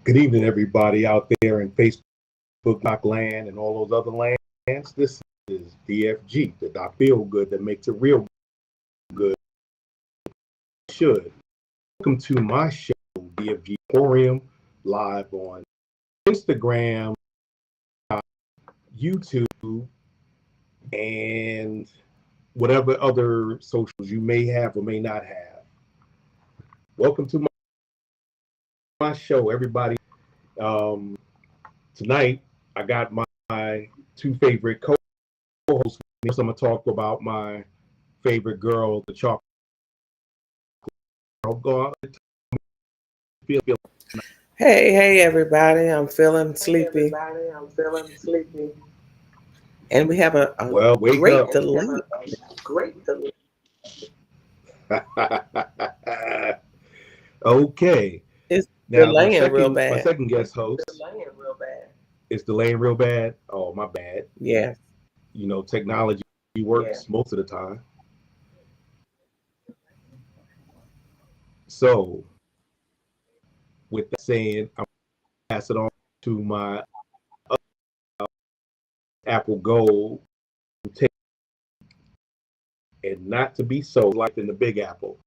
Good evening, everybody out there in Facebook land and all those other lands. This is DFG, the Doc Feel Good that makes it real good. Should. Welcome to my show, DFG Emporium, live on Instagram, YouTube, and whatever other socials you may have or may not have. Welcome to my show, everybody. Tonight I got my two favorite co-hosts. I'm going to talk about my favorite girl, the chocolate. Hey, everybody! I'm feeling sleepy. And we have a great delay. Okay. It's now delaying real bad. My second guest host. It's delaying real bad. Oh, my bad. Yeah. You know, technology works most of the time. So, with that saying, I'm going to pass it on to my Apple Gold, and not to be so like in the Big Apple.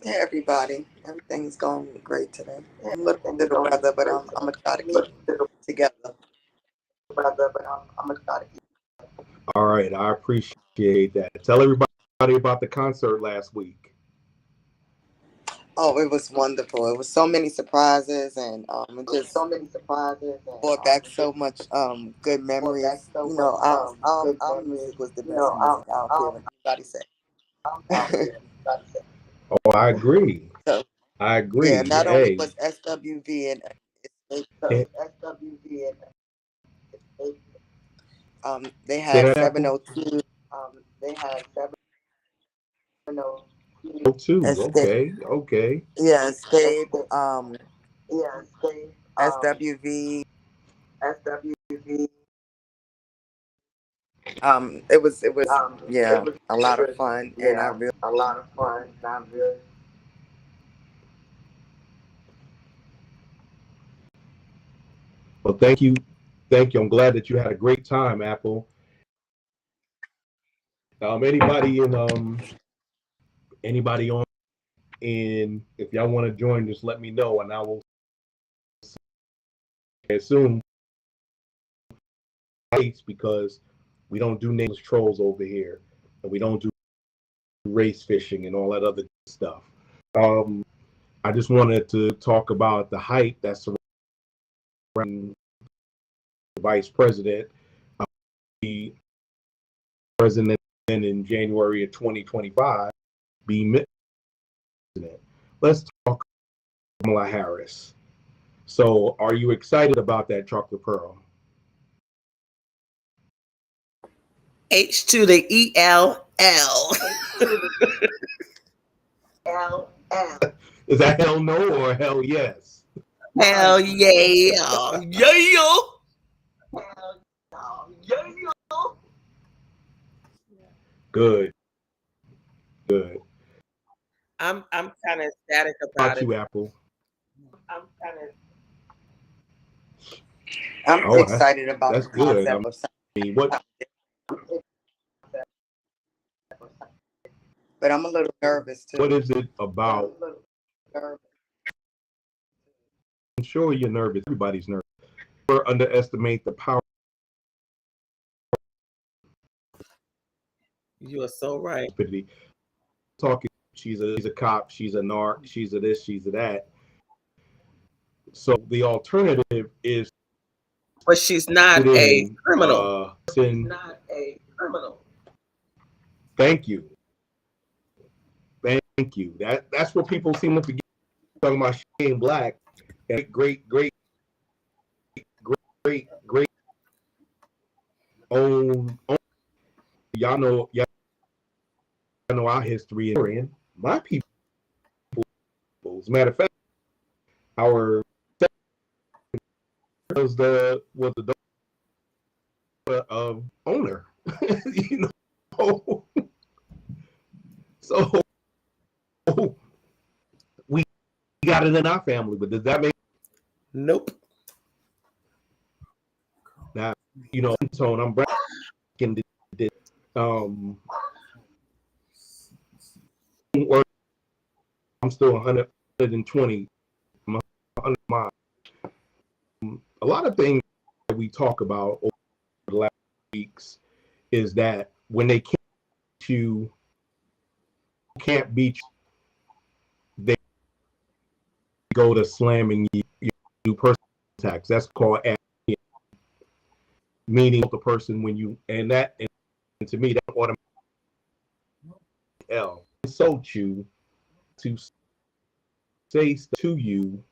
Hey everybody, everything's going great today. I'm a little under the weather, but I'm gonna try to keep it together. All right, I appreciate that. Tell everybody about the concert last week. Oh, it was wonderful. It was so many surprises and just brought back so much good memories. You know, our music was the best music. I don't care what anybody say. Oh, I agree. So, I agree. Yeah, not only was SWV and they had 702. They had 702. Okay. Yeah, Escape. SWV. It was a lot of fun, and I really. Well, thank you. I'm glad that you had a great time, Apple. Anybody on, and if y'all want to join, just let me know, and I will assume because we don't do nameless trolls over here, and we don't do race fishing and all that other stuff. I just wanted to talk about the hype that's surrounding the vice president. The president in January of 2025 be president. Let's talk Kamala Harris. So, are you excited about that, Chocolate Pearl? H to the ELL. Is that hell no or hell yes? Hell yeah. Good. I'm kind of ecstatic about it. You, Apple? I'm excited about that's the good. concept of what? But I'm a little nervous too. What is it about? I'm sure you're nervous. Everybody's nervous. Never underestimate the power. You are so right. Talking, she's a cop, she's a narc, she's a this, she's a that. So the alternative is, but she's not a criminal. Thank you. That's what people seem to forget. Talking about she ain't black. Great. Y'all know our history and my people. As a matter of fact, our was the owner. You know, so we got it in our family. But does that make Nope. Now, Tone, I'm breaking the I'm still 120. I'm 100 miles. A lot of things that we talk about over the last weeks is that when they can't beat you, they go to slamming you do personal attacks. That's called meaning the person when you and to me that automatically insult you to say to you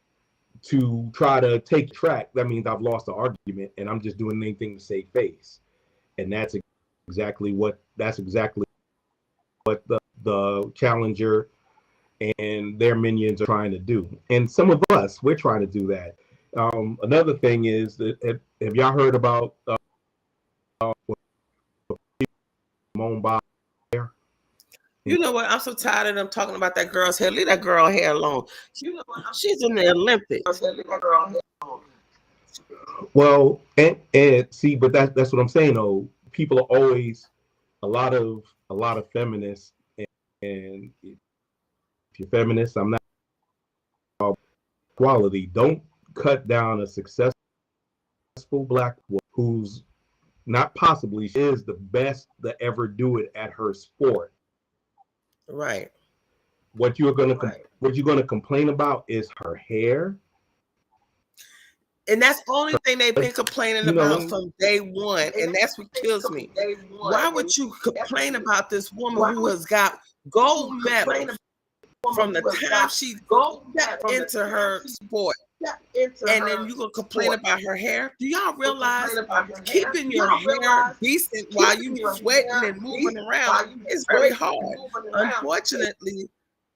to try to take track. That means I've lost the argument and I'm just doing anything to save face. And that's exactly what the challenger and their minions are trying to do. And some of us, we're trying to do that. Another thing is that have y'all heard about Simone Biles hair? You know what? I'm so tired of them talking about that girl's hair. Leave that girl hair alone. You know what? She's in the Olympics. Well, and see, but that's what I'm saying though. People are always a lot of feminists, and if you're feminist, I'm not equality. Don't cut down a successful black woman who's not possibly, she is the best to ever do it at her sport. Right. What you're gonna complain about is her hair. And that's the only thing they've been complaining about from day one. And that's what kills me. Why would you complain about this woman who has got gold medals from the time she stepped into her sport? And then you're going to complain about her hair? Do y'all realize keeping your hair decent while you sweating and moving around is very hard? Unfortunately,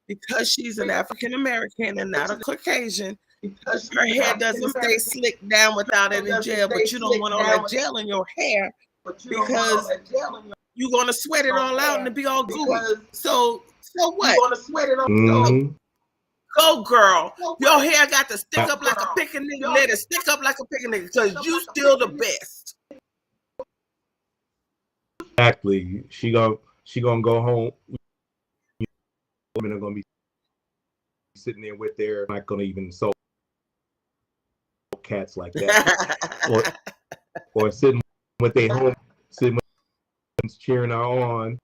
because she's an African American and not a Caucasian, her hair doesn't stay slicked down without any gel, but you don't want all that gel in your hair because you're going to sweat it all out and it'll be all gooey. So what? Go, girl. Your hair got to stick up like a picking nigga. Let it stick up like a picking nigga because you still the best. Exactly. She gonna go home. Women are gonna be sitting there with their, not gonna even insult cats like that, or sitting with their home, sitting with cheering her on.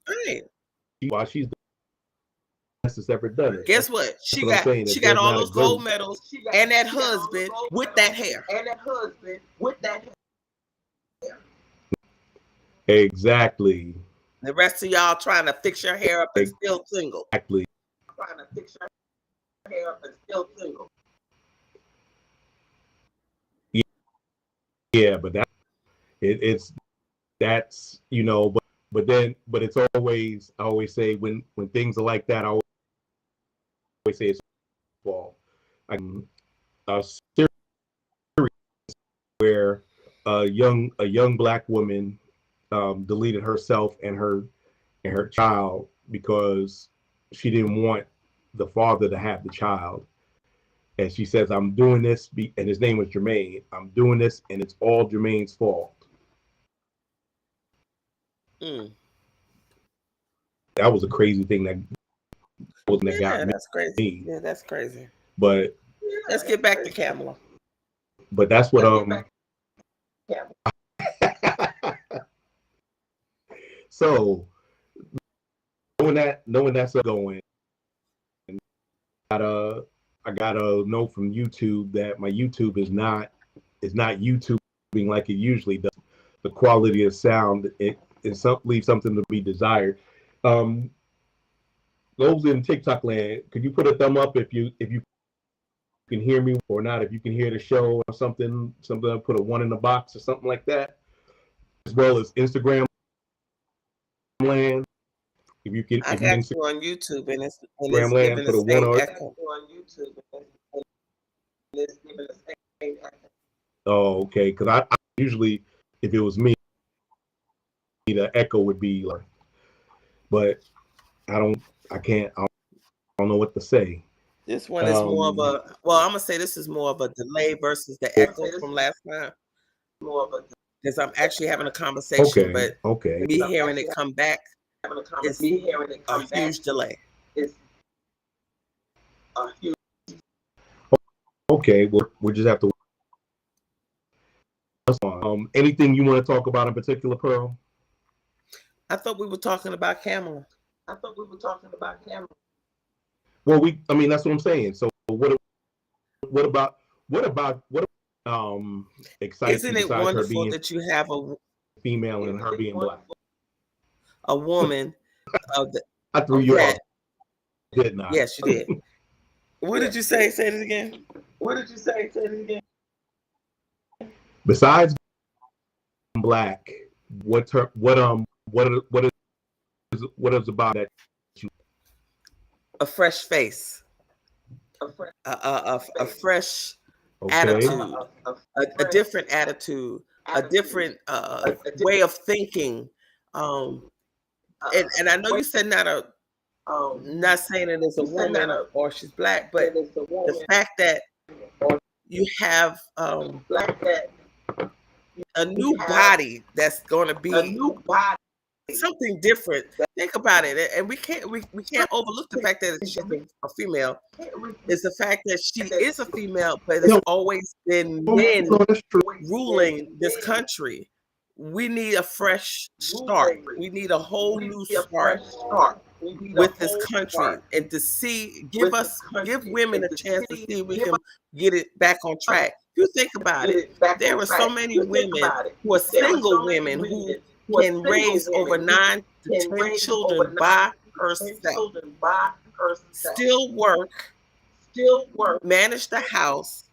Right. While she's the best that's ever done it. Guess what? She got all those gold medals and that husband with that hair. Exactly. The rest of y'all trying to fix your hair up and still single. Exactly. Trying to fix your hair up and still single. Yeah, but that's but it's always, I always say when things are like that, I always say it's fault. A series where a young black woman deleted herself and her child because she didn't want the father to have the child. And she says, I'm doing this, and his name was Jermaine. I'm doing this, and it's all Jermaine's fault. That was a crazy thing that got that's crazy. me. Yeah, that's crazy. But let's get back to Kamala. But that's what so knowing that's going, I got a note from YouTube that my YouTube is not YouTubing like it usually does. The quality of sound, it leaves something to be desired. Those in TikTok land, could you put a thumb up if you can hear me or not? If you can hear the show or something, put a 1 in the box or something like that. As well as Instagram land. If you can, I got you on YouTube and it's land, put a 1 on echo. Oh, okay. Because I usually, if it was me, the echo would be but I don't know what to say. This one is more of a, well, I'm gonna say this is more of a delay versus the echo from last time. Because I'm actually having a conversation, but me hearing it come back is a huge delay. Okay, we'll just have to. Anything you want to talk about in particular, Pearl? I thought we were talking about Kamala. Well, I mean, that's what I'm saying. So what about exciting? Isn't it wonderful that you have a female and her being black? A woman of the. I threw you off, didn't I? Yes, you did. What did you say? Say it again. Besides black, what is about that? A fresh face, a fresh attitude, a different attitude, a different way of thinking. And I know you said not saying it as a woman or she's black, but the fact that you have a new body that's going to be something different. Think about it, and we can't overlook the fact that she's a female. It's the fact that she is a female, but it's always been men ruling this country. We need a fresh start. We need a whole new start with this country, and to give women a chance to see if we can get it back on track. You think about it, there are so many women who are single women who can raise over 9 to 10 children by herself, still work, manage the house,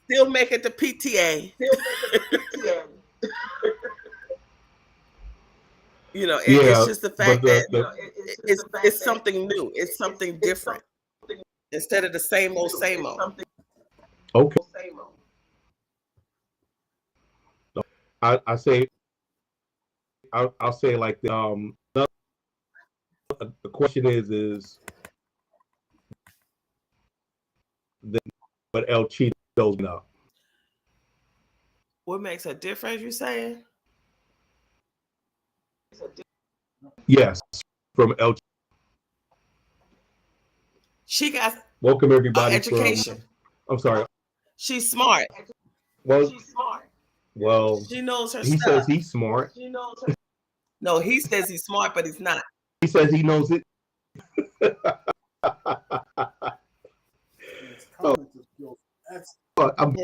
still make it to PTA. You know, it's just the fact that it's something new. It's something different instead of the same old, same old. Okay. I'll say like the question is what 𝐤𝐢𝐯𝐞 up. What makes a difference, you saying? Yes, from 𝐤𝐢𝐯𝐞. She got welcome everybody. Education. I'm sorry. She's smart. Well, she knows her he stuff. Says he's smart. No, he says he's smart, but he's not. He says he knows it. I'm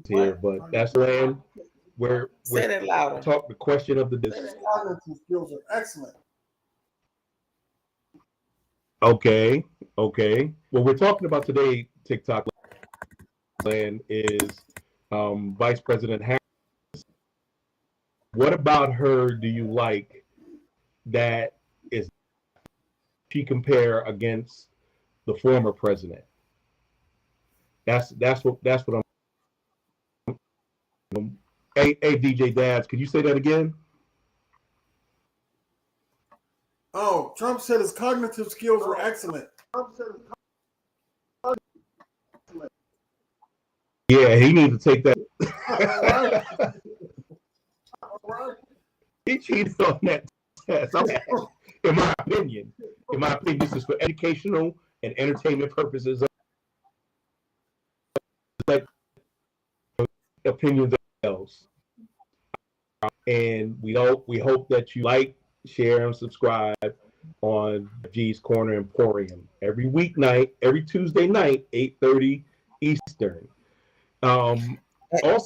here, but that's land where say that louder. Talk the question of the His cognitive skills are excellent. Okay. What we're talking about today, TikTok land, is Vice President Harris. What about her do you like that is she compare against the former president? That's what I'm. Hey, DJ Dabs, could you say that again? Oh, Trump said his cognitive skills were excellent. Yeah, he needs to take that. He cheated on that test. In my opinion, this is for educational and entertainment purposes. Like opinions else. And we hope that you like, share, and subscribe on G's Corner Emporium every weeknight, every Tuesday night, 8:30 Eastern. Also,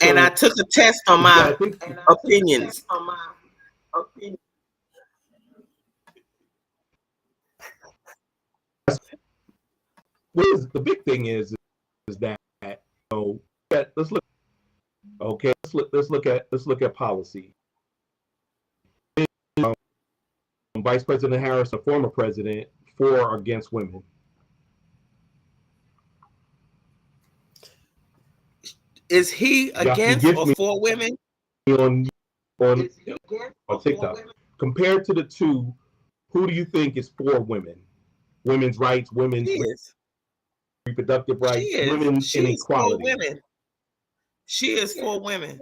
and I took a test on my opinions. The big thing is that let's look. Okay, let's look at policy. Vice President Harris, a former president, for or against women? Is he against or for women? On TikTok. Compared to the two, who do you think is for women? women's rights, women's reproductive rights, women inequality. For women. She is for women.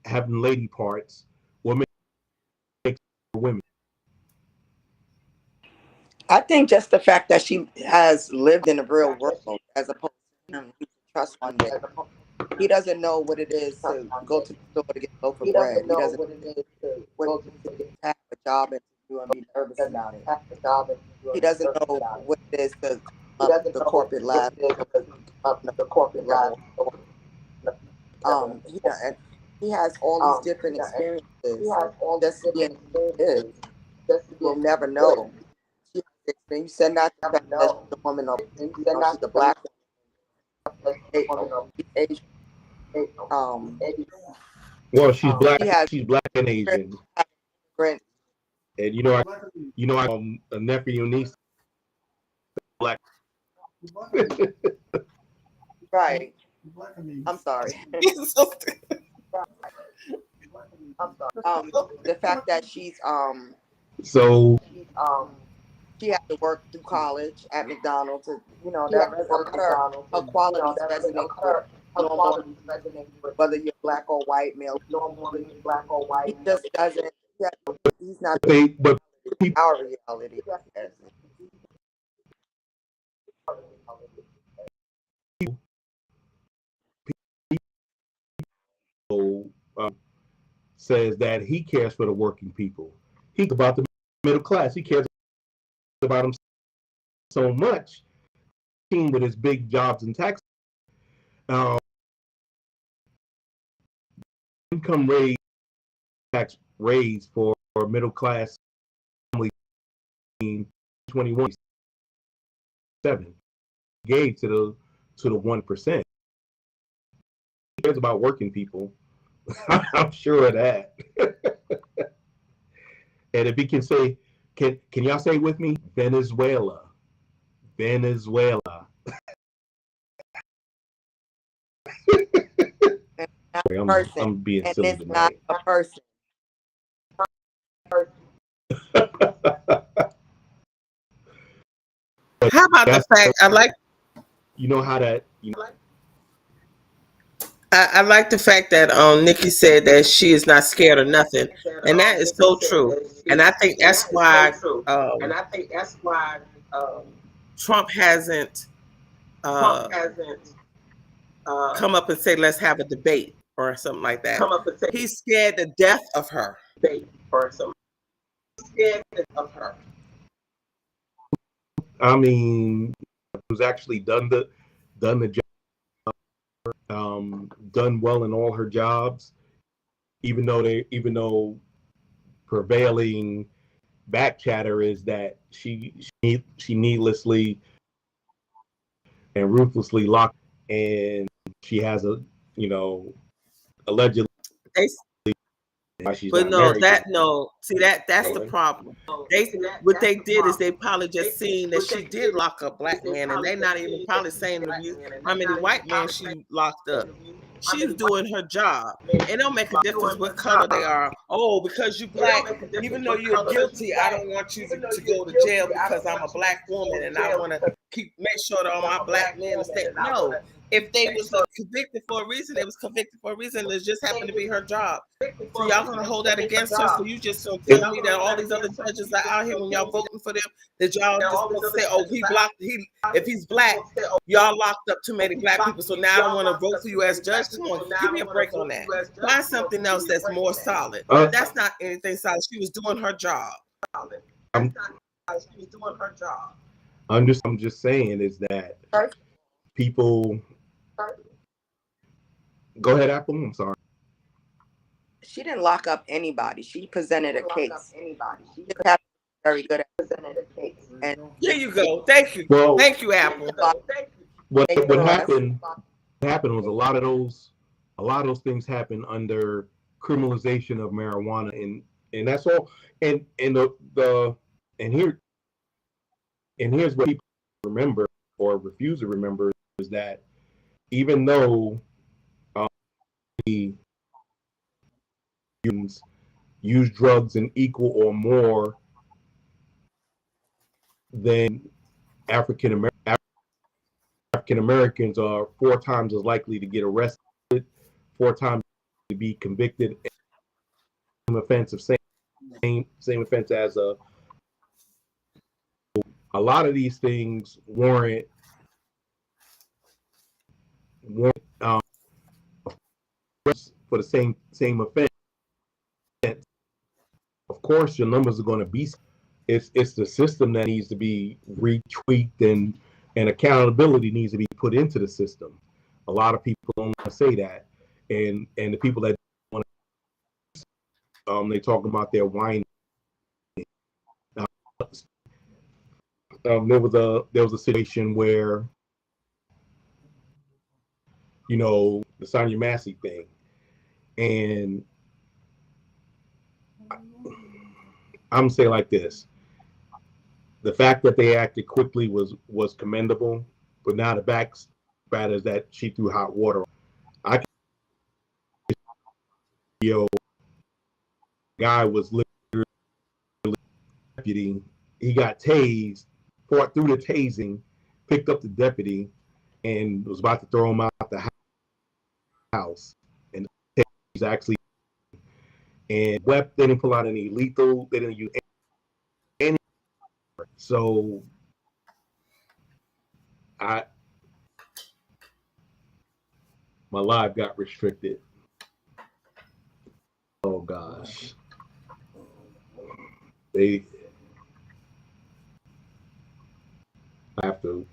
Having lady parts, women for women. I think just the fact that she has lived in the real world as opposed to him who trust one day. He doesn't know what it is to go to the store to get a loaf of bread. He doesn't know what it is to have a job interview and be nervous about it. He doesn't know what it is to up the corporate ladder. He has all these different experiences. Just to be in it, you'll never know. You said not the fact that she's a woman of, she's a black Asian. Well, she's black. She's black and Asian. And a nephew and niece black. Right. I'm sorry. The fact that she's she had to work through college at McDonald's, that her qualities resonate with whether you're black or white, male. He just doesn't. He's not. But our reality. Says that he cares for the working people. He's about the middle class. He cares about him so much. With his big jobs and taxes, income raise, tax raise for middle class family in 2017 gave to the 1%. He cares about working people. I'm sure of that. And if he can say, can y'all say with me, Venezuela? I'm being silly it's tonight. not a person. How about the fact I like? You know how that. I like the fact that Nikki said that she is not scared of nothing, and that is so true. And I think that's why. Trump hasn't come up and say, let's have a debate or something like that. He's scared to death of her. I mean, it was actually done the job, done well in all her jobs, even though prevailing back chatter is that she needlessly and ruthlessly locked, and she has allegedly. But that's the problem. What they did is they probably just seen that she did lock up black men, and they're not even probably saying to you how many white men she locked up. She's doing her job. It don't make a difference what color they are. Oh, because you black, even though you're guilty, I don't want you to go to jail because I'm a black woman and I want to make sure that all my black men stay. No. If they was convicted for a reason, they was convicted for a reason. It just happened to be her job. So y'all gonna hold that against her? So you just gonna tell me that all these other judges are out here when y'all voting for them, that y'all just gonna say, oh, if he's black, y'all locked up too many black people, so now I don't want to vote for you as judge. Come on, give me a break on that. Find something else that's more solid. That's not anything solid. She was doing her job. I'm just saying is that people. Go ahead, Apple. I'm sorry. She didn't lock up anybody. She presented a case. She was very good at presenting a case. And there you go. Thank you. Well, thank you, Apple. What happened was a lot of those things happen under criminalization of marijuana, and that's all. And here's what people remember or refuse to remember is that even though use drugs in equal or more than African Americans are 4 times as likely to get arrested, 4 times to be convicted, same offense of same offense as a lot of these things warrant for the same offense. Of course, your numbers are going to be. It's the system that needs to be retweaked, and accountability needs to be put into the system. A lot of people don't want to say that, and the people that want to, they talk about their whining. There was a situation where, you know, the Sonya Massey thing, and I'm gonna say like this: the fact that they acted quickly was commendable, but now the backspat is that she threw hot water. I can, guy was literally deputy. He got tased, fought through the tasing, picked up the deputy, and was about to throw him out the house. And he's actually, and they didn't pull out any lethal. They didn't use any. So my live got restricted. Oh gosh, I have to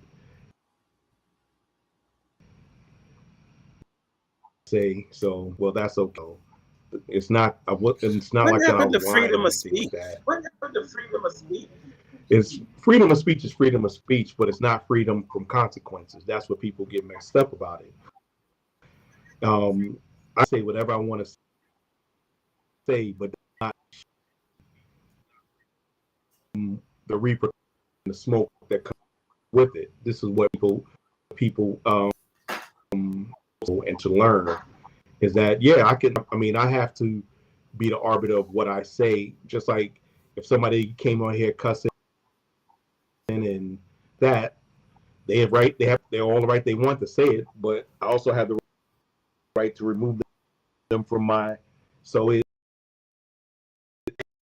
say so. Well, that's okay. It's not. It's not what like that. Happened to freedom of speech? What happened to freedom of speech? It's freedom of speech is freedom of speech, but it's not freedom from consequences. That's what people get messed up about it. I say whatever I want to say, but not the repercussions, the smoke that comes with it. This is what people and to learn is that I have to be the arbiter of what I say. Just like if somebody came on here cussing and that, they're all the right they want to say it, but I also have the right to remove them from my. So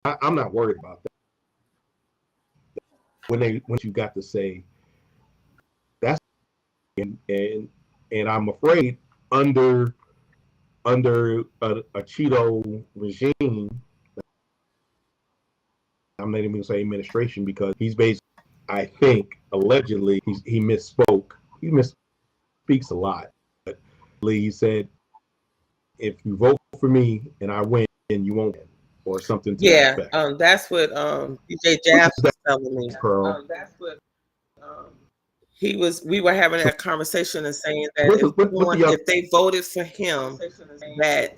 I'm not worried about that. When you got to say that's and I'm afraid under a Cheeto regime, I'm not even gonna say administration because he's basically, I think, allegedly he misspoke. He misspeaks a lot. But he said, if you vote for me and I win, you won't win, or something to that effect. That's what DJ Jazz was telling me. That's what we were having that conversation and saying that if they voted for him, that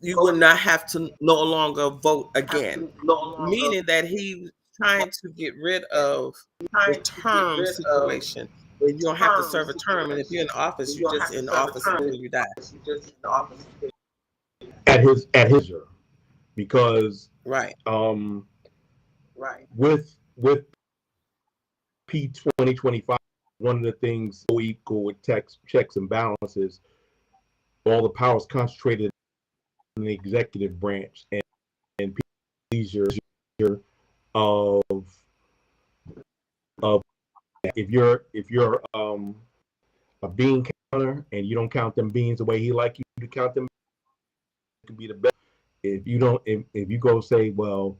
you would not have to no longer vote again, meaning that he's trying to get rid of the term situation where you don't have to serve a term, and if you're in office, you're just in office until you die. At his because right. With P 2025, one of the things equal with checks and balances, all the power is concentrated in the executive branch, and leisure of if you're a bean counter and you don't count them beans the way he like you to count them, it could be the best. If you don't, if you go say, well,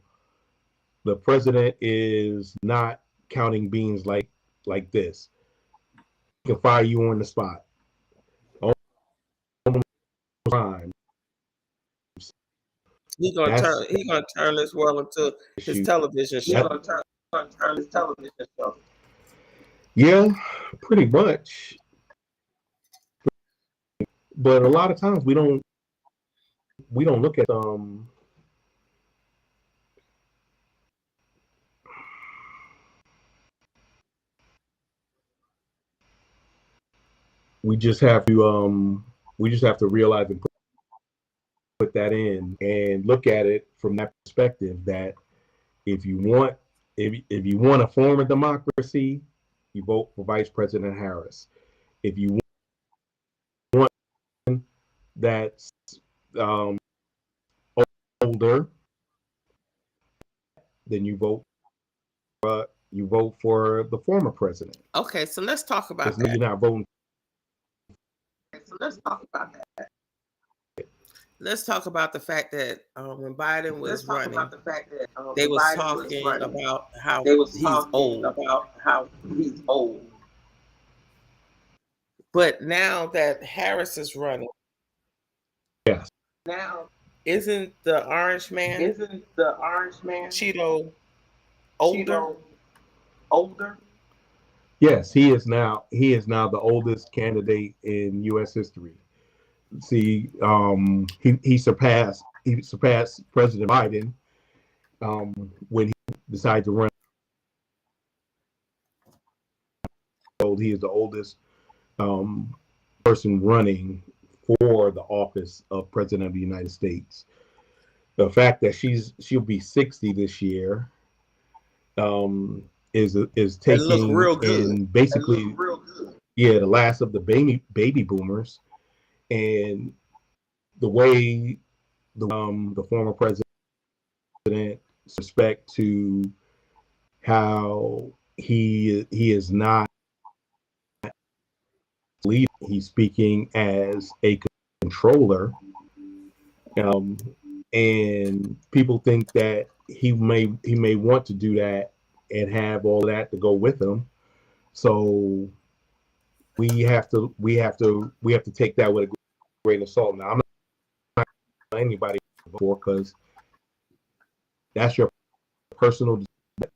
the president is not counting beans like this, he can fire you on the spot. He's gonna turn this world into his television show. Yeah, pretty much. But a lot of times we don't look at we just have to realize and put that in and look at it from that perspective, that if you want a form of democracy, you vote for Vice President Harris. If you want that's older, then you vote for the former president. Okay, so let's talk about that. You're not voting. So let's talk about that. Let's talk about the fact that when Biden was running, they was talking about how he's old. But now that Harris is running, yes. Now isn't the orange man Cheeto older? Yes, he is now the oldest candidate in U.S. history. See, he surpassed President Biden when he decided to run. He is the oldest person running for the office of President of the United States. The fact that she'll be 60 this year is taking real good. And basically the last of the baby boomers, and the way the former president respect to how he is not leading. He's speaking as a controller, and people think that he may want to do that and have all that to go with him. So we have to take that with a grain of salt. Now, I'm not anybody before, because that's your personal decision. I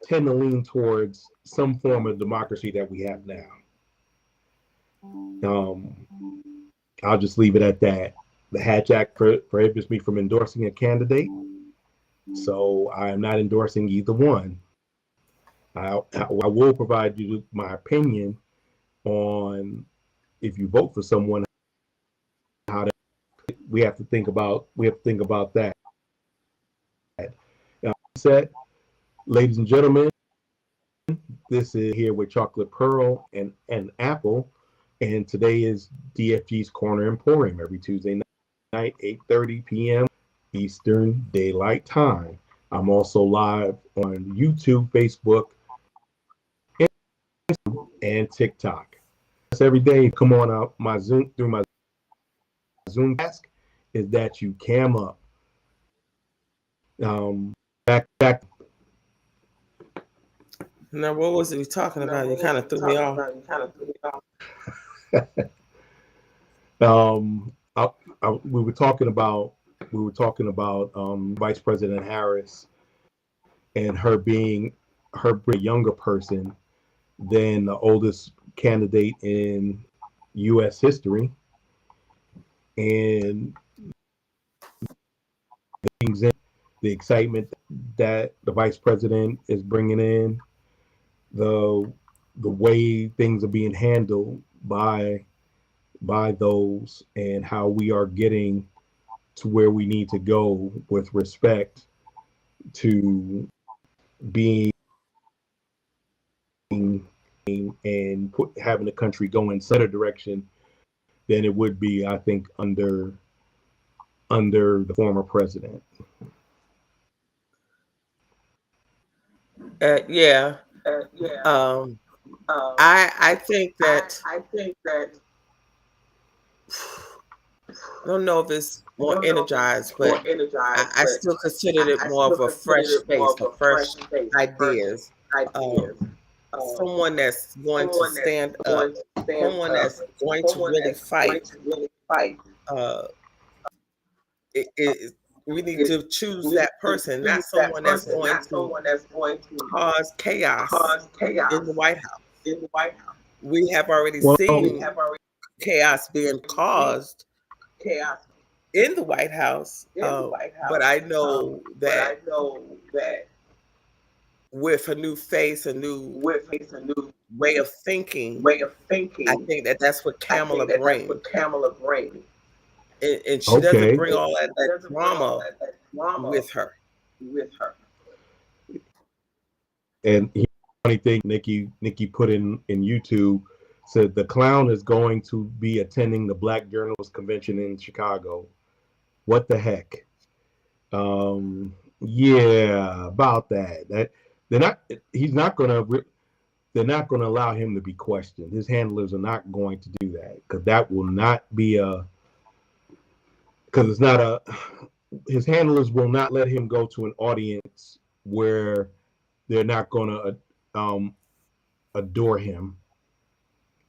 tend to lean towards some form of democracy that we have now. I'll just leave it at that. The Hatch Act prohibits me from endorsing a candidate, so I am not endorsing either one. I will provide you my opinion on, if you vote for someone, we have to think about that. Said, ladies and gentlemen, this is Here with Chocolate Pearl and Apple, and today is DFG's Corner Emporium every Tuesday night, 8:30 p.m. Eastern Daylight Time. I'm also live on YouTube, Facebook, and TikTok. Every day, come on out my Zoom task is that you cam up. Back. Now, what was we talking about? You kind of threw me off. We were talking about Vice President Harris and her being a younger person than the oldest candidate in U.S. history, and the excitement that the vice president is bringing in, the way things are being handled by those, and how we are getting to where we need to go with respect to being and having the country go in better direction than it would be, I think, under the former president. I think that I don't know if it's more energized, but I still consider it more of a fresh face, fresh ideas. Someone that's going to stand up, someone that's going to really fight. We need to choose that person, not someone that's going to cause chaos in the White House. We have already seen chaos being caused in the White House, but I know that with a new face, a new way of thinking, I think that's what Kamala brings. and she doesn't Okay. bring all that drama with her. And funny thing, Nikki put in YouTube, said the clown is going to be attending the Black Journalists Convention in Chicago. What the heck? Yeah, about that. They're not gonna allow him to be questioned. His handlers are not going to do that, because that will not be his handlers will not let him go to an audience where they're not gonna adore him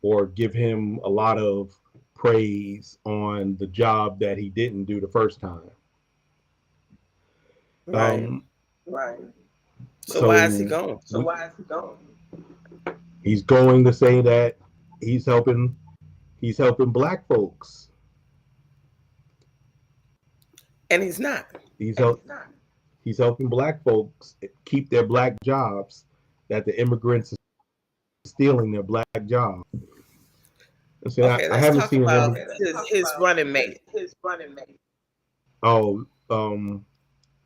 or give him a lot of praise on the job that he didn't do the first time. Right. So why is he going? He's going to say that he's helping Black folks. And he's not. He's helping Black folks keep their Black jobs, that the immigrants are stealing their Black jobs. See, okay, I haven't seen about his running mate. Oh,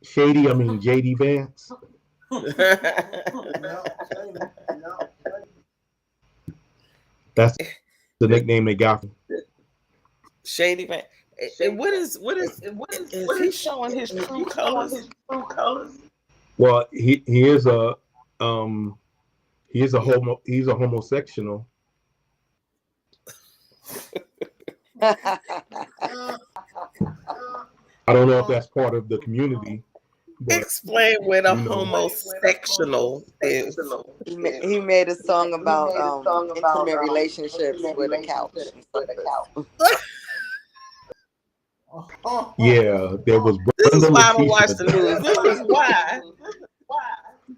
Shady, I mean JD Vance. That's the nickname they got. Shady Vance. What is he showing his true colors? Well, he is a homosexual. I don't know if that's part of the community. But, explain what a homosexual is. He made a song about intimate relationships with a couch. Yeah, there was. This is why I don't watch the news. This is why.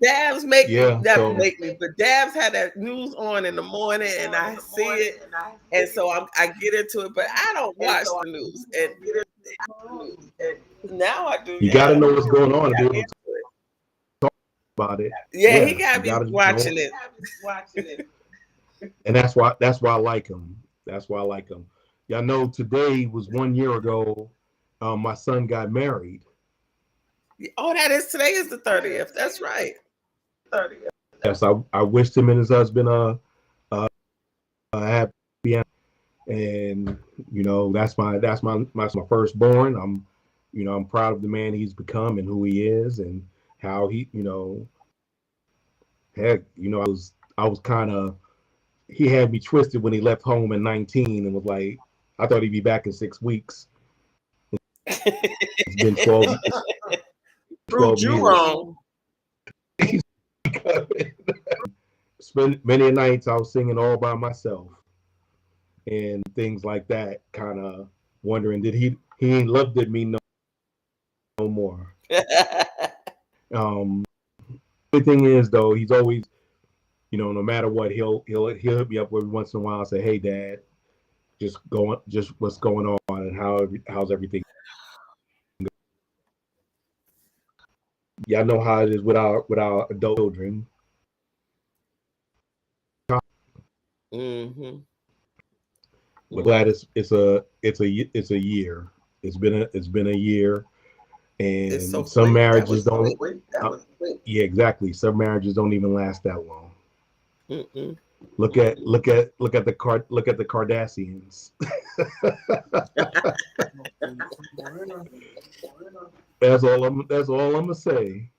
Dabs make me, but Dabs had that news on in the morning, and I see it, and so I get into it, but I don't watch the news. And now I do. You got to know what's going on to be able to talk about it. Yeah, he got to be watching it. And that's why I like him. Y'all know today was 1 year ago. My son got married. Oh, today is the 30th. That's right. 30th. Yes, I wished him and his husband a happy end. And that's my firstborn. I'm proud of the man he's become and who he is and how he I was kind of, he had me twisted when he left home at 19 and was like, I thought he'd be back in 6 weeks. It's been 12 Proved you years. wrong. Spent many nights I was singing all by myself and things like that, kind of wondering, did he ain't loved at me no more. The thing is though, he's always, no matter what, he'll hit me up every once in a while and say, hey Dad, just what's going on and how's everything. Yeah, I know how it is with our adult children. Mm-hmm. We're glad it's a year. It's been a year, and so some marriages don't. Yeah, exactly. Some marriages don't even last that long. Mm-mm. Look at the Kardashians. That's all I'm gonna say.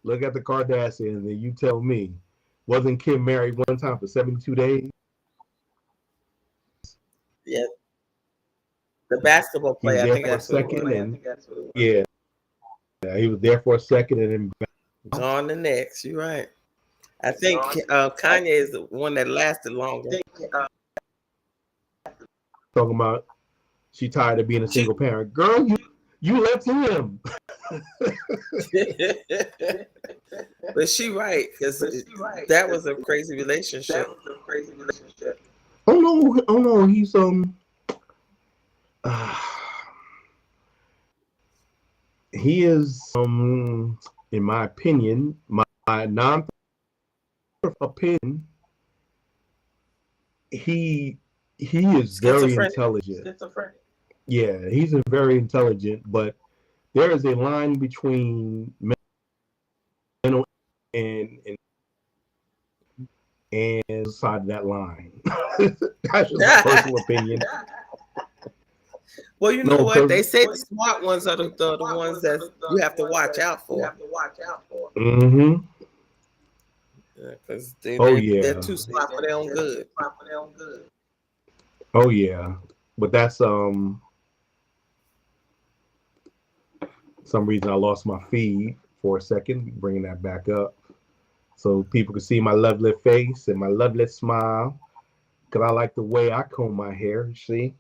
Look at the Kardashians, and you tell me, wasn't Kim married one time for 72 days? Yeah. The basketball player, I think that's what it was. Yeah, he was there for a second and then gone the next. You're right. I think Kanye is the one that lasted longer. Talking about she tired of being a single parent. Girl, you left him. But she right, because that was a crazy relationship. Oh no, he's he is in my opinion, my opinion, he is very intelligent. Yeah, he's a very intelligent, but there is a line between mental and side of that line. That's just my personal opinion. Well, you know what? They say the smart ones are the ones that you have to watch out for. Mm-hmm. Because they're too smart for their own good. Oh yeah, but that's some reason I lost my feed for a second. Bringing that back up so people can see my lovely face and my lovely smile. Cause I like the way I comb my hair. You see,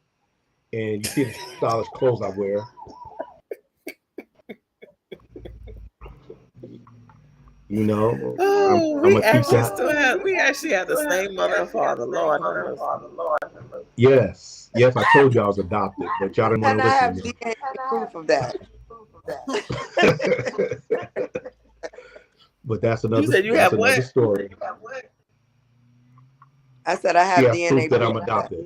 and you see the stylish clothes I wear. You know, we actually have the same mother and father. Lord, yes, I told you I was adopted, but y'all didn't want to listen to me. And I have proof of that. But that's another. You said you have another what? Story. I said I have DNA proof that I'm adopted.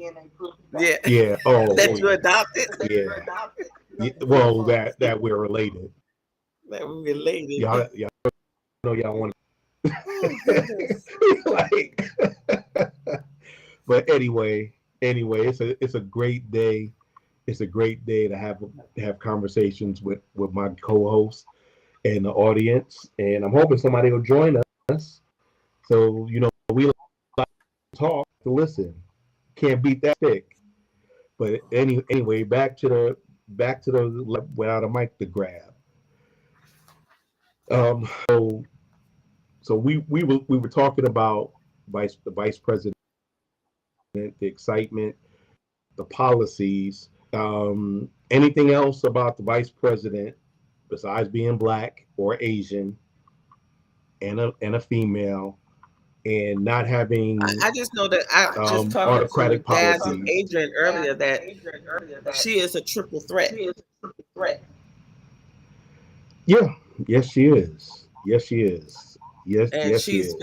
Yeah. Yeah. Oh, that you adopted. Yeah. Well, that we're related. That we're related. Y'all know y'all want like. But anyway, it's a great day. It's a great day to have conversations with my co-hosts and the audience, and I'm hoping somebody will join us. So we like to talk to listen. Can't beat that stick. But anyway, back to the without a mic to grab. So we were talking about the vice president, the excitement, the policies. Anything else about the vice president besides being Black or Asian and a female and not having I just know that I just talked to Daz and Adrian earlier that she is a triple threat. Yeah, yes she is. Yes she is. Yes, and yes, she's she is.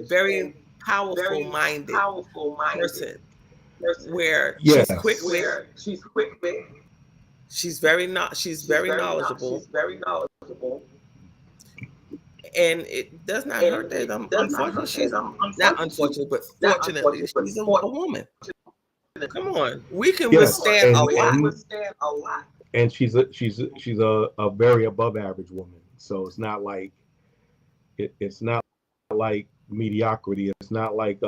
very powerful minded person. Where yes. she's quick with. She's very knowledgeable. And it does not hurt that unfortunately she's not unfortunate, but fortunately she's a woman. Come on, we can withstand a lot. And she's a very above average woman. So it's not like it's not like mediocrity. It's not like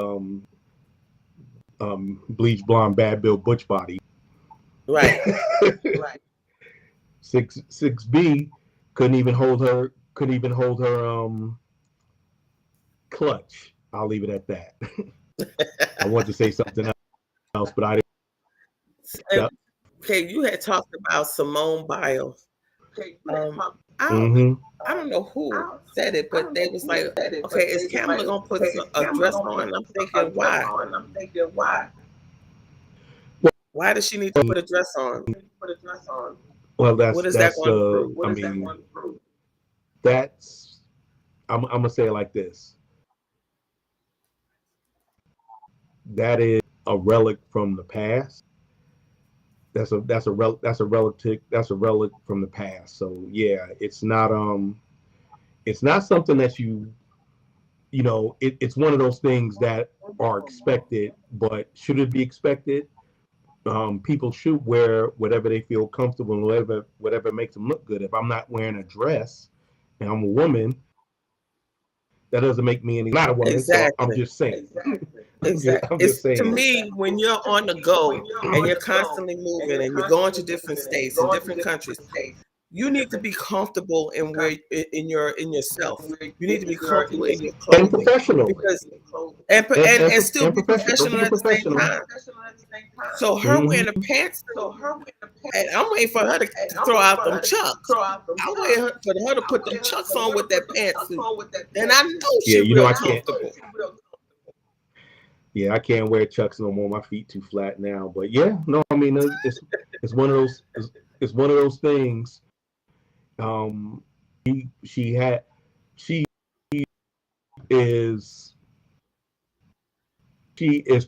bleach blonde bad Bill Butch body. Right. 6B couldn't even hold her clutch. I'll leave it at that. I want to say something else, but I didn't. Okay, you had talked about Simone Biles. I don't know who said it, but they was like, okay, is Kamala gonna put a dress on? And I'm thinking, why? Why does she need to put a dress on? Well, what is that going to prove? That's I'm gonna say it like this. That is a relic from the past. That's a relic from the past. So yeah, it's not something that it's one of those things that are expected, but should it be expected? People should wear whatever they feel comfortable and whatever makes them look good. If I'm not wearing a dress and I'm a woman, that doesn't make me not a woman. Exactly. So I'm just saying. Exactly. I'm just saying. To me, when you're on the go and you're constantly moving and you're going to different states and different countries, you need to be comfortable in yourself. You need to be comfortable in your clothing. And professional. And still be professional at the same time. So her wearing the pants, and I'm waiting for her to throw out them chucks. I'm waiting for her to put them chucks on with that pantsuit. And I know she's real comfortable. Yeah, I can't wear Chucks no more. My feet too flat now. But yeah, no, I mean it's one of those things. She is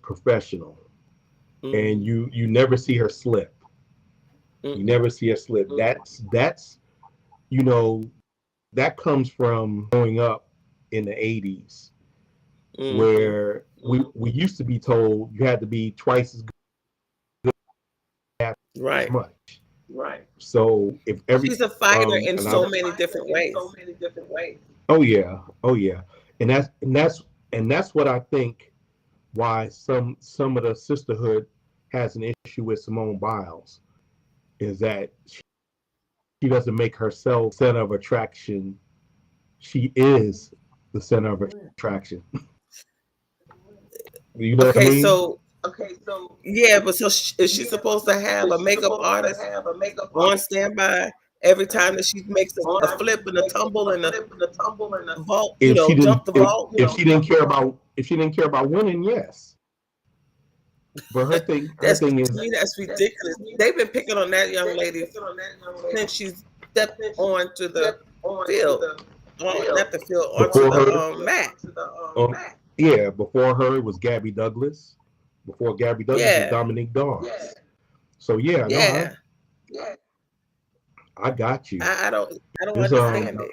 professional. and you never see her slip. You never see her slip. That's you know, that comes from growing up in the 80s, where we used to be told you had to be twice as good as much. Right. So if she's a fighter in so many different ways. Oh yeah. And that's what I think why some of the sisterhood has an issue with Simone Biles, is that she doesn't make herself center of attraction. She is the center of attraction. You know what I mean? So yeah, but so is she supposed to have a makeup artist on standby every time that she makes a flip and a tumble and a vault? Jump the vault. If she didn't care about winning, yes. But her thing is, to me, that's ridiculous. They've been picking on that young lady since she stepped onto the field, not the field, onto the mat. Yeah, before her it was Gabby Douglas. Before Gabby Douglas was Dominique Dawes. So I got you. I don't understand it.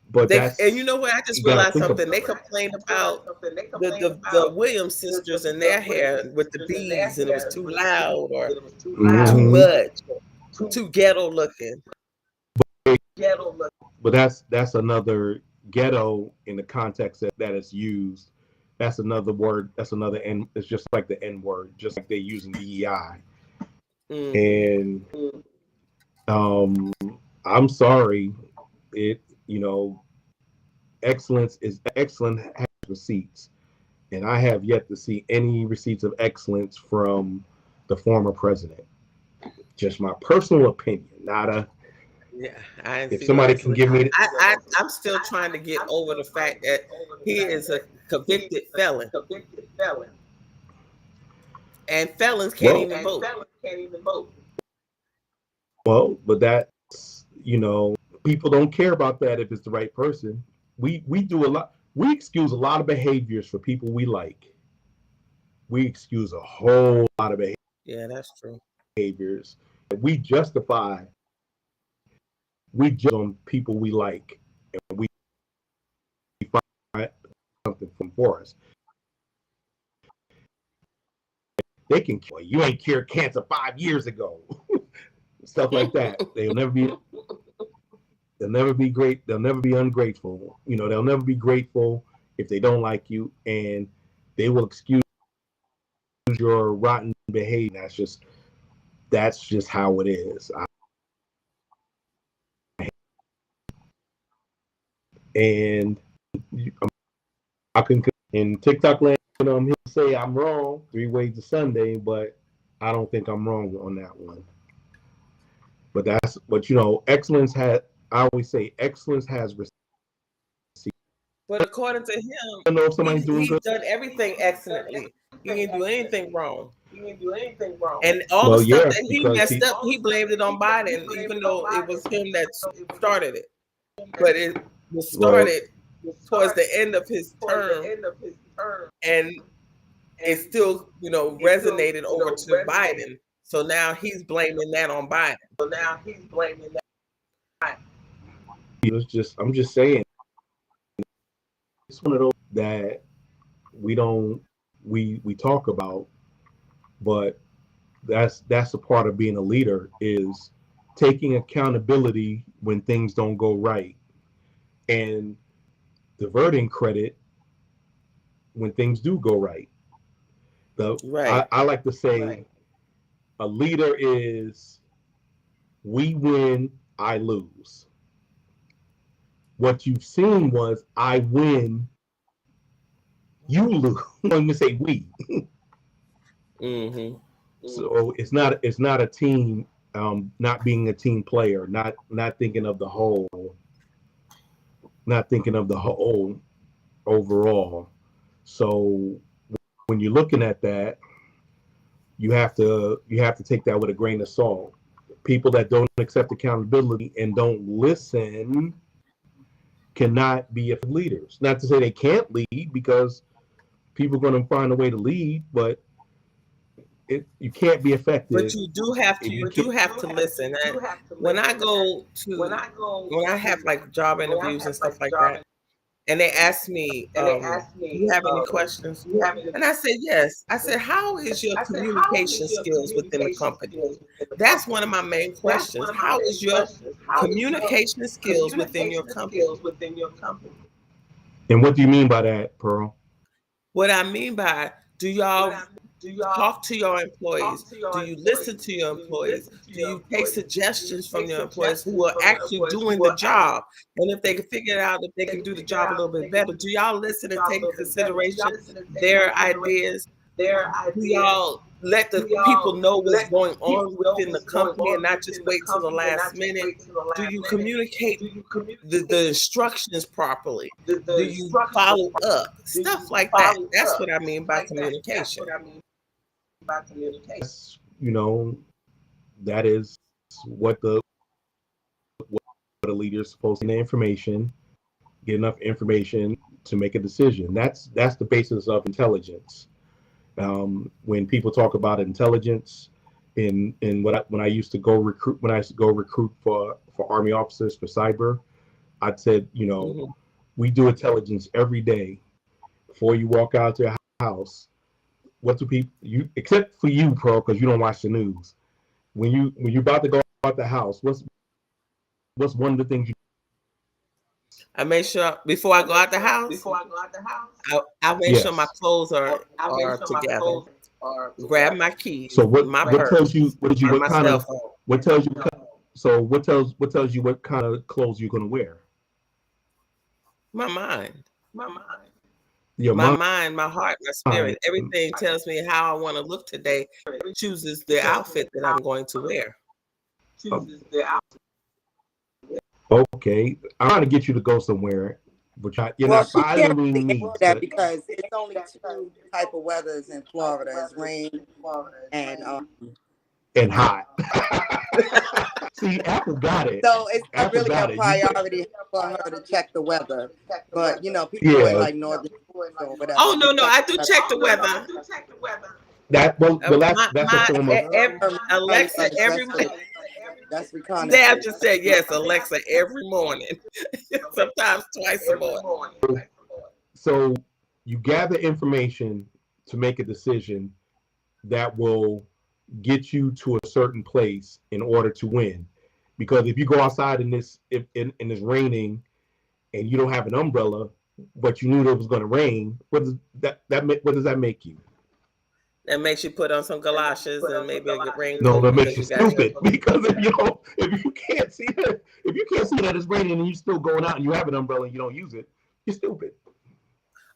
But and you know what? I just realized something. They complained about the Williams sisters and their hair with the beads, and it was too loud or too much, too ghetto looking. But that's another ghetto in the context that it's used. That's another word. That's another N. It's just like the N word, just like they're using DEI. And I'm sorry. Excellence has receipts, and I have yet to see any receipts of excellence from the former president. Just my personal opinion, not a. Yeah, if somebody can give me, I'm still trying to get over the fact that he is a convicted felon, and felons can't even vote. Well, but that's people don't care about that if it's the right person. We do a lot. We excuse a lot of behaviors for people we like. We excuse a whole lot of behaviors. Yeah, that's true. Behaviors. We justify. We judge on people we like, and we find something for us. They can kill you. You ain't cured cancer 5 years ago. Stuff like that. They'll never be great. They'll never be ungrateful. They'll never be grateful if they don't like you, and they will excuse your rotten behavior. That's just how it is. And I can in TikTok land, he'll say I'm wrong 3 ways to Sunday, but I don't think I'm wrong on that one. But excellence has. I always say excellence has receipts. But according to him, I don't know if somebody's doing good. He's done everything excellently. He didn't do anything wrong. And all the stuff that he messed up, he blamed it on Biden, even though it was him that started it. But it was started towards the end of his term, and it still, resonated over to Biden. So now he's blaming that on Biden. I'm just saying, it's one of those that we talk about, but that's a part of being a leader, is taking accountability when things don't go right, and diverting credit when things do go right. I like to say a leader is we win, I lose. What you've seen was I win, you lose. I'm going to say we. So it's not a team. Not being a team player. Not thinking of the whole. Not thinking of the whole overall. So when you're looking at that, you have to take that with a grain of salt. People that don't accept accountability and don't listen cannot be leaders. Not to say they can't lead, because people are going to find a way to lead, but you can't be effective. But you do have to listen. And when I have like job interviews and stuff like that, and they ask me, do you have any questions? And I said, yes. I said, how is your communication skills within the company? That's one of my main questions. How is your communication skills within your company? And what do you mean by that, Pearl? What I mean by, do y'all talk to your employees? Do you listen to your employees? Do you take suggestions from your employees who are actually doing the job? And if they can figure out if they can do the job a little bit better, do y'all listen and take into consideration their ideas? Do y'all let the people know what's going on within the company and not just wait till the last minute? Do you communicate the instructions properly? Do you follow up? Stuff like that. That's what I mean by communication. You know, that is what the leader is supposed to get information, get enough information to make a decision. That's the basis of intelligence. When people talk about intelligence, when I used to go recruit for Army officers for cyber, I said, you know, we do intelligence every day before you walk out to your house. What do people except for you, Pro, because you don't watch the news. When you're about to go out the house, what's one of the things you? I make sure before I go out the house. I make sure my clothes are together. Grab my keys. So what tells you what kind of clothes you're gonna wear? My mind. Your mind, my heart, my spirit. Everything tells me how I want to look today. Chooses the outfit that I'm going to wear. Okay, I'm trying to get you to go somewhere, but you're not following me. That because it's only two type of weathers in Florida: it's rain and hot. See, Apple got it. So it's not really a priority for her to check the weather. But you know, people in like northern or whatever. Oh no, I do check the weather. That's a form of Alexa every morning. That's reconnaissance. Dad just said yes, Alexa every morning. Sometimes twice a morning. So you gather information to make a decision that will get you to a certain place in order to win. Because if you go outside and it's raining and you don't have an umbrella, but you knew it was going to rain, what does that make you? That makes you put on some galoshes and maybe a rain coat. No, that makes you stupid. Because if you can't see that it's raining and you're still going out and you have an umbrella and you don't use it, you're stupid.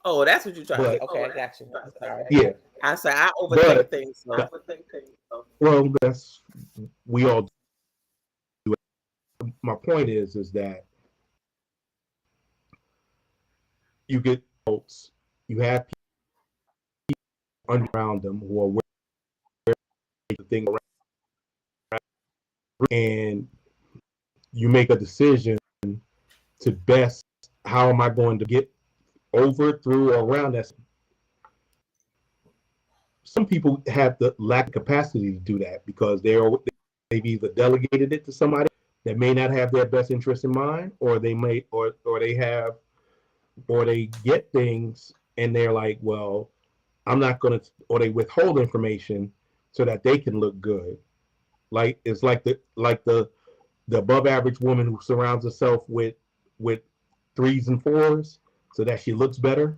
Oh, that's what you're trying to say. Okay, I got you. I'm sorry. Yeah. I say I overthink things. Well, we all do it. My point is that you get folks, you have people around them who are wearing the thing around, and you make a decision to best, how am I going to get over, through, or around that? Some people have the lack of capacity to do that because they've either delegated it to somebody that may not have their best interest in mind, or they get things and they're like, well, I'm not going to, or they withhold information so that they can look good. Like it's like the above average woman who surrounds herself with 3s and 4s so that she looks better.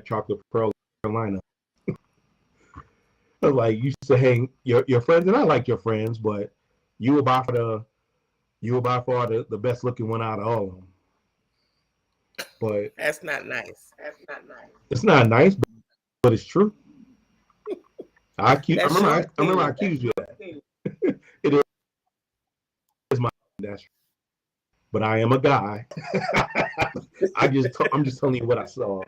Chocolate Pearl, Carolina. Like, you used to hang your friends, and I like your friends, but you were by far the best looking one out of all of them. But that's not nice. It's not nice, but it's true. I remember I accused you of that. It is my that's true. But I am a guy. I'm just telling you what I saw.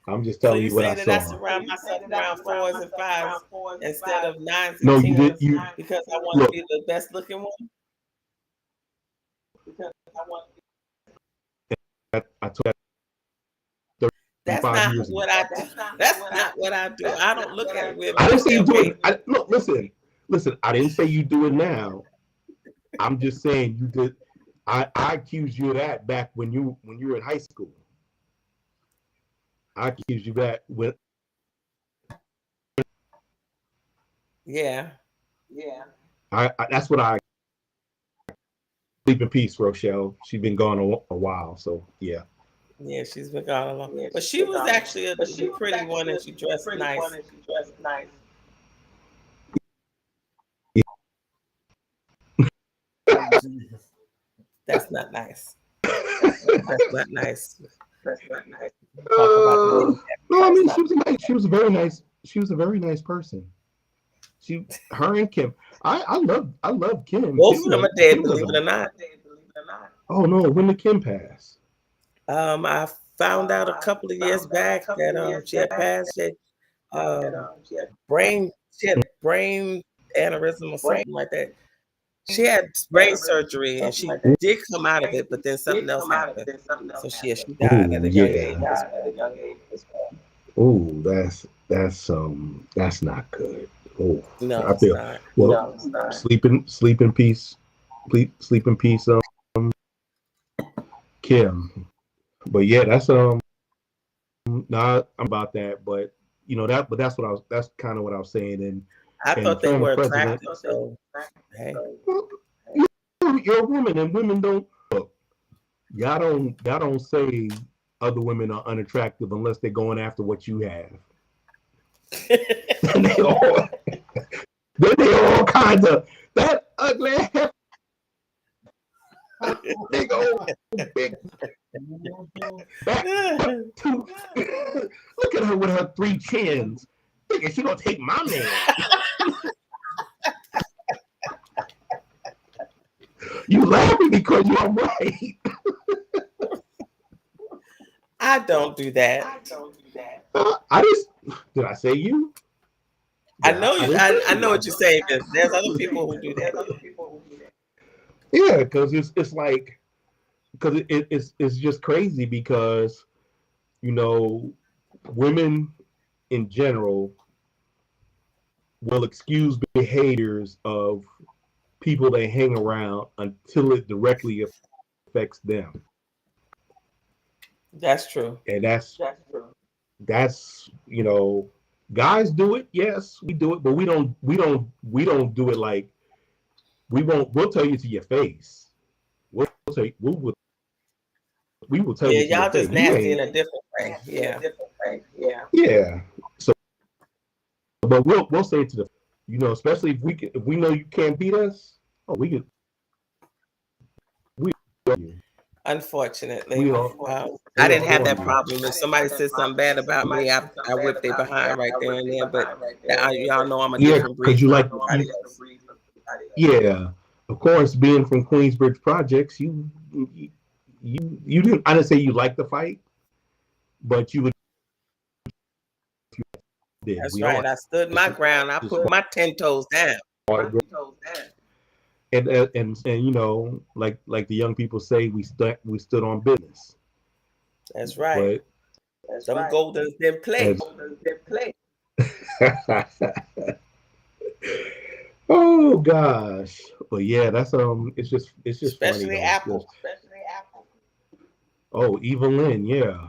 I'm just telling you what I saw. So you say that I surround myself around 4s and 5s instead of 9s and 10s? No, you did. Because I want to be the best looking one. I told that That's 5 not years ago. what I do. That's not what I do. I don't look at it with. I didn't say you do it. Look, listen. I didn't say you do it now. I'm just saying you did. I accused you of that back when you were in high school. I accused you of that when. Yeah. That's what I. Sleep in peace, Rochelle. She's been gone a while, so yeah. Yeah, she's been gone a long. But she was actually a pretty one, and she dressed nice. That's not nice. That's not nice. No, I mean she was a very nice. She was a very nice person. Her and Kim. I love Kim. Both of them are dead, believe it or not. Oh no, when did Kim pass? I found out a couple of years back that she had passed. She had brain aneurysm or something like that. She had brain surgery and she did come out of it, but then something else happened. So she died at a young age. Oh, that's not good. Oh, no, I feel not. well. No, sleep in peace. Sleep in peace, Kim. But yeah, that's not about that. But that's kind of what I was saying. And I thought they were attractive. So hey, well, you're a woman, and women don't. Y'all don't say other women are unattractive unless they're going after what you have. Then they all kinds of that ugly big old big back tooth. Look at her with her 3 chins. Thinking she gonna take my man. You laughing because you're right. I don't do that. Did I say you? I know you. I know what you're saying. There's other people who do that. Yeah, because it's like, because it's just crazy because, women in general will excuse behaviors of people they hang around until it directly affects them. That's true. And that's guys do it. Yes, we do it, but we don't do it like we'll tell you to your face. We will tell you. Yeah, y'all just nasty in a different way. Yeah. Yeah. So, but we'll say it to the, especially if we know you can't beat us. Oh, we can. Unfortunately, I didn't have that problem. If somebody said something bad about me, I whipped their behind right there and then. But y'all know I'm a different breed. Yeah, of course, being from Queensbridge Projects, you didn't. I didn't say you liked the fight, but you would. That's right. I stood my ground. I put my 10 toes down. And like the young people say, we stood on business. That's right. But some Goldens didn't play. Oh gosh, but yeah, that's it's just especially funny, Apple. Oh, Evelyn, yeah,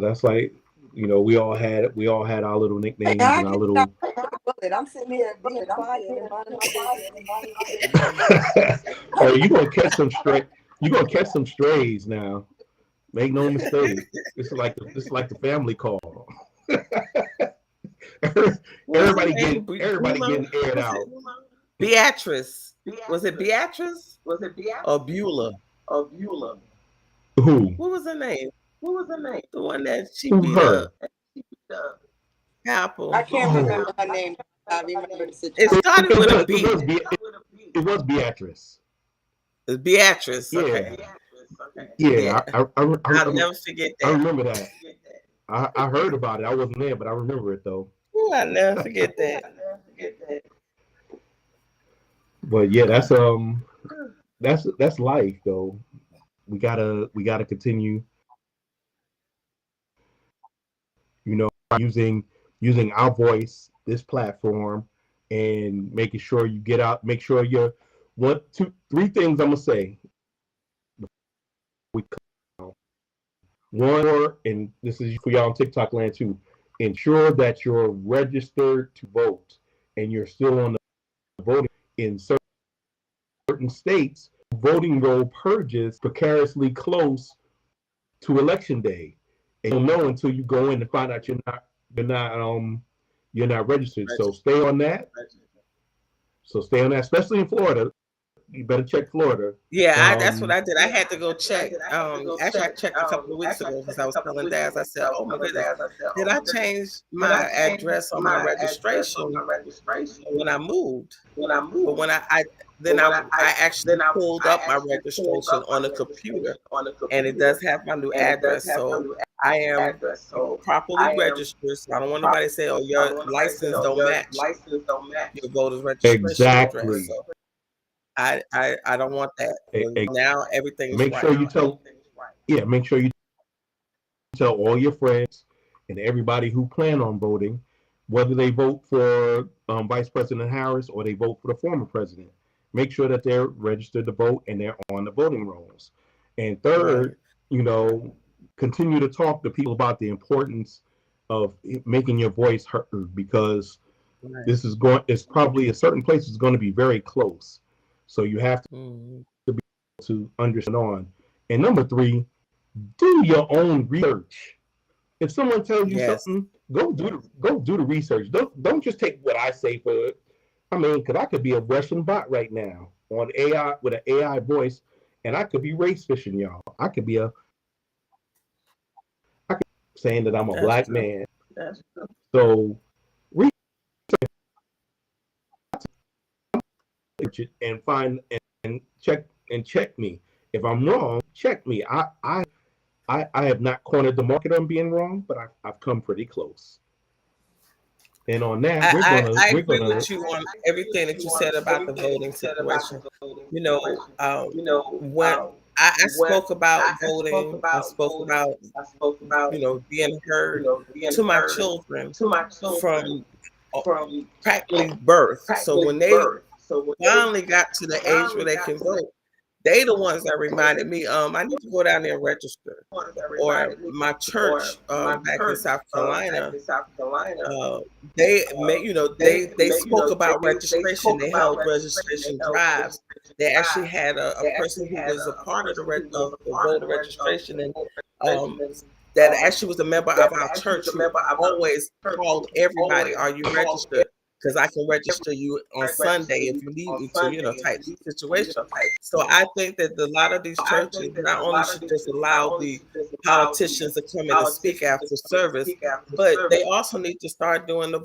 that's like we all had our little nicknames and our little. I'm sitting here being quiet. Oh, you're gonna catch some strays now. Make no mistake. It's like the family call. Everybody getting aired out. Beatrice. Was it Beatrice? Or Beulah? Who? What was her name? The one that she beat up. Apple. I can't remember her name. I remember the situation. It started with a B. It was Beatrice. It's Beatrice. Yeah. Okay. Yeah. I'll never forget that. I remember that. I heard about it. I wasn't there, but I remember it though. Ooh, I'll never forget that. But yeah, that's life though. We gotta continue you know, using our voice, this platform, and making sure you get out. Make sure you're 1, 2, 3 things I'm gonna say. One, and this is for y'all on TikTok land too. Ensure that you're registered to vote, and you're still on the voting. In certain states, voting roll purges precariously close to election day, and you'll know until you go in and find out you're not registered. So stay on that. Especially in Florida. You better check Florida. Yeah, that's what I did. I had to go check. Actually, I checked a couple of weeks ago because I was telling Daz. I said, "Oh my goodness, did I change my address on my registration when I moved?" But when I actually pulled up my registration on the computer, and it does have my new address. So I am properly registered. So I don't want nobody to say, "Oh, your license don't match your voter's registration exactly. address." So I don't want that. Now everything is make right. Sure you tell, yeah, make sure you tell all your friends and everybody who plan on voting, whether they vote for Vice President Harris or they vote for the former president. Make sure that they're registered to vote and they're on the voting rolls. And third, continue to talk to people about the importance of making your voice heard, because this is it's probably a certain place is going to be very close. So you have to be able to understand on. And number 3, do your own research. If someone tells you something, go do the research. Don't just take what I say for it. I mean, because I could be a Russian bot right now on AI with an AI voice, and I could be race fishing y'all. I could be saying that I'm a black man. So and find and check me. If I'm wrong, check me. I have not cornered the market on being wrong, but I've come pretty close. And on that, I agree with you on everything that you said about the voting situation. When I spoke about voting, I spoke about being heard to my children from practically birth. So when they finally got to the age where they can vote, they the ones that reminded me, I need to go down there and register. Or my church back in South Carolina, they spoke about registration. They held registration drives. They actually had a person who was a part of the voter registration, and that actually was a member of our church who always called everybody, "Are you registered? Because I can register you on Sunday if you need me to, type situation." So I think that a lot of these churches not only should just allow the politicians to come in and speak after service, but they also need to start doing the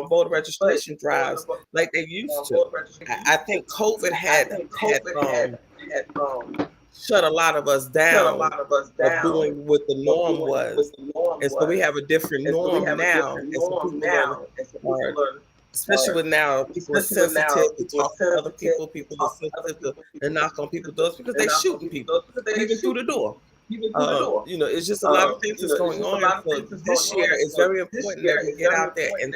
voter registration drives like they used to. I think COVID had shut a lot of us down of doing what the norm was. And so we have a different norm now. And so people are especially with now, people are sensitive to talk to other people. People are sensitive to knock on people's doors because they're shooting people even through the door. It's just a lot of things that's going on. So this year is very important that we get out there and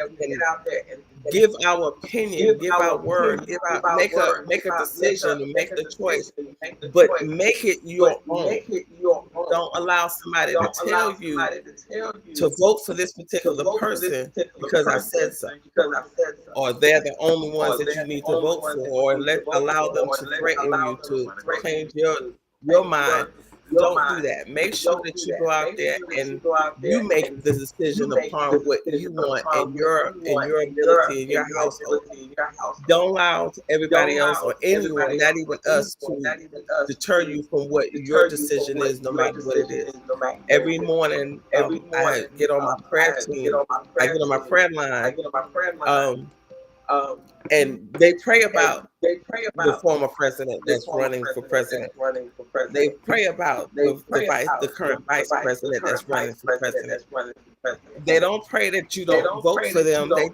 give our opinion, give our word, make a decision and make the choice, but make it your own. Don't allow somebody to tell you to vote for this particular person because I said so, or they're the only ones that you need to vote for, or allow them to threaten you to change your mind. Don't do that. Make sure that you go out there and you make the decision upon what you want and your ability in your household. Don't allow everybody else or anyone, not even us, to deter you from what your decision is, no matter what it is. Every morning, I get on my prayer team. I get on my prayer line. And they pray about the former president that's running for president. They pray about the current vice president that's running for president. They don't pray that you don't vote for them. They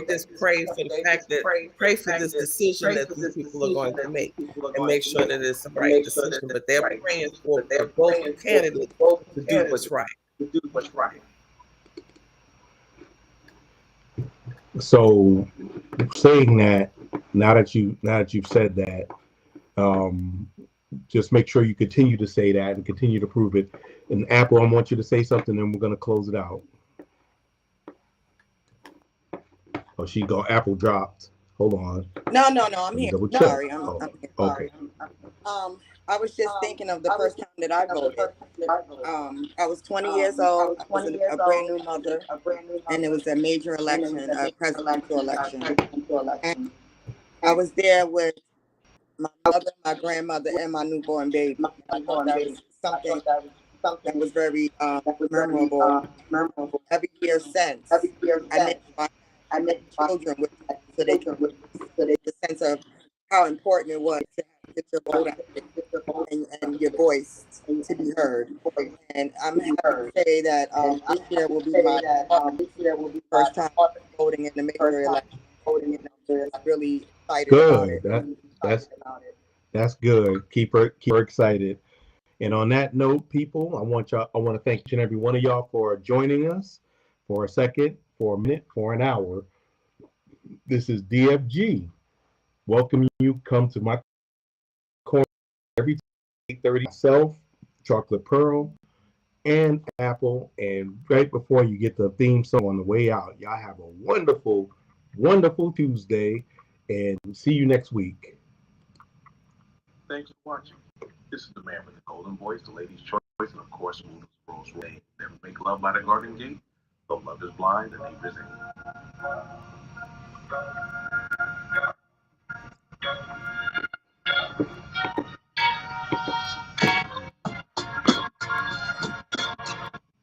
just pray for the fact that pray for this decision that these people are going to make and make sure that it's the right decision. But they're praying for both candidates to do what's right. So saying that, now that you've said that, just make sure you continue to say that and continue to prove it. And Apple, I want you to say something, and we're gonna close it out. Oh, Apple dropped. Hold on. No, I'm here. Double check. Sorry, I'm Oh, here. okay. I was just thinking of the first time that I voted. I was 20 years old. I was a brand new mother, and it was a major election, a presidential election. And I was there with my mother, my grandmother, and my newborn baby. I thought that was something that was very memorable. Every year since, I made sure I had children with me so they could get the sense of how important it was to get your vote out and your voice to be heard. And I'm happy to say that this year will be my first time voting in the major election. I'm really excited about it. That's good. Keep her excited. And on that note, people, I want to thank each and every one of y'all for joining us for a second, for a minute, for an hour. This is DFG. Welcome you. Come to my corner every 8:30. Myself, Chocolate Pearl, and Apple. And right before you get the theme song on the way out, y'all have a wonderful, wonderful Tuesday, and see you next week. Thanks for watching. This is the man with the golden voice, the lady's choice, and of course, Rose Way. Never make love by the garden gate. Though love is blind, the neighbor's in.